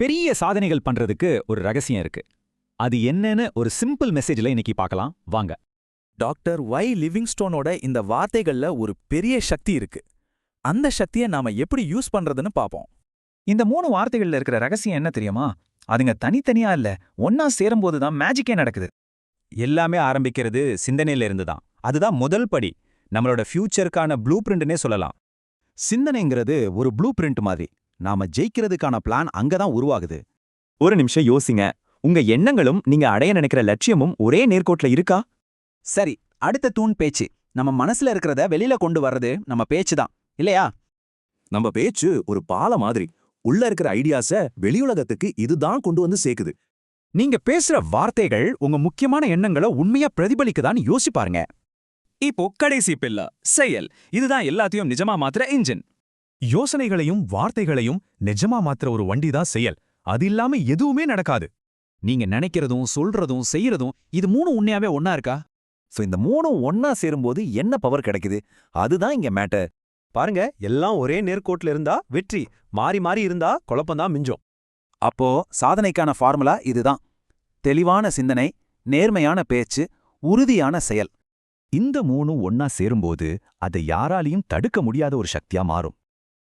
பெரிய சாதனைகள் பண்றதுக்கு ஒரு ரகசியம் இருக்கு. அது என்னன்னு ஒரு சிம்பிள் மெசேஜ்ல இன்னைக்கு பார்க்கலாம் வாங்க. டாக்டர் ஒய் லிவிங்ஸ்டோனோட இந்த வார்த்தைகள்ல ஒரு பெரிய சக்தி இருக்கு. அந்த சக்தியை நாம எப்படி யூஸ் பண்றதுன்னு பாப்போம். இந்த 3 வார்த்தைகள்ல இருக்கிற ரகசியம் என்ன தெரியுமா? அதுங்க தனித்தனியா இல்ல, ஒன்னா சேரும்போது தான் மேஜிக்கே நடக்குது. எல்லாமே ஆரம்பிக்கிறது சிந்தனையில இருந்து தான். அதுதான் முதல் படி. நம்மளோட ஃபியூச்சருக்கான ப்ளூ பிரிண்ட்னே சொல்லலாம். சிந்தனைங்கிறது ஒரு ப்ளூ பிரிண்ட் மாதிரி. நாம ஜெயிக்கிறதுக்கான பிளான் அங்கதான் உருவாகுது. ஒரு நிமிஷம் யோசிங்க. உங்க எண்ணங்களும் நீங்க அடைய நினைக்கிற லட்சியமும் ஒரே நேர்கோட்ல இருக்கா? சரி, அடுத்த தூண் பேச்சு. நம்ம மனசுல இருக்கிறத வெளியில கொண்டு வர்றது நம்ம பேச்சு தான், இல்லையா? நம்ம பேச்சு ஒரு பாலம் மாதிரி. உள்ள இருக்கிற ஐடியாஸ வெளியுலகத்துக்கு இதுதான் கொண்டு வந்து சேர்க்குது. நீங்க பேசுற வார்த்தைகள் உங்க முக்கியமான எண்ணங்களை உண்மையா பிரதிபலிக்குதான்னு யோசி பாருங்க. இப்போ கடைசி பில்ல செயல். இதுதான் எல்லாத்தையும் நிஜமா மாத்திர இன்ஜின். யோசனைகளையும் வார்த்தைகளையும் நிஜமா மாத்திர ஒரு வண்டி தான் செயல். அது இல்லாம எதுவுமே நடக்காது. நீங்க நினைக்கிறதும் சொல்றதும் செய்யறதும் இது 3 உண்மையாவே ஒன்னா இருக்கா? சோ இந்த 3 ஒன்னா சேரும்போது என்ன பவர் கிடைக்குது? அதுதான் இங்க மேட்டர். பாருங்க, எல்லாம் ஒரே நேர்கோட்ல இருந்தா வெற்றி, மாறி மாறி இருந்தா குழப்பம்தான் மிஞ்சும். அப்போ சாதனைக்கான ஃபார்முலா இதுதான்: தெளிவான சிந்தனை, நேர்மையான பேச்சு, உறுதியான செயல். இந்த 3 ஒன்னா சேரும்போது அதை யாராலையும் தடுக்க முடியாத ஒரு சக்தியா மாறும்.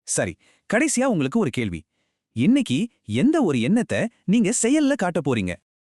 சரி, கடைசியா உங்களுக்கு ஒரு கேள்வி. இன்னைக்கு எந்த ஒரு எண்ணத்தை நீங்க செயல்ல காட்ட போறீங்க?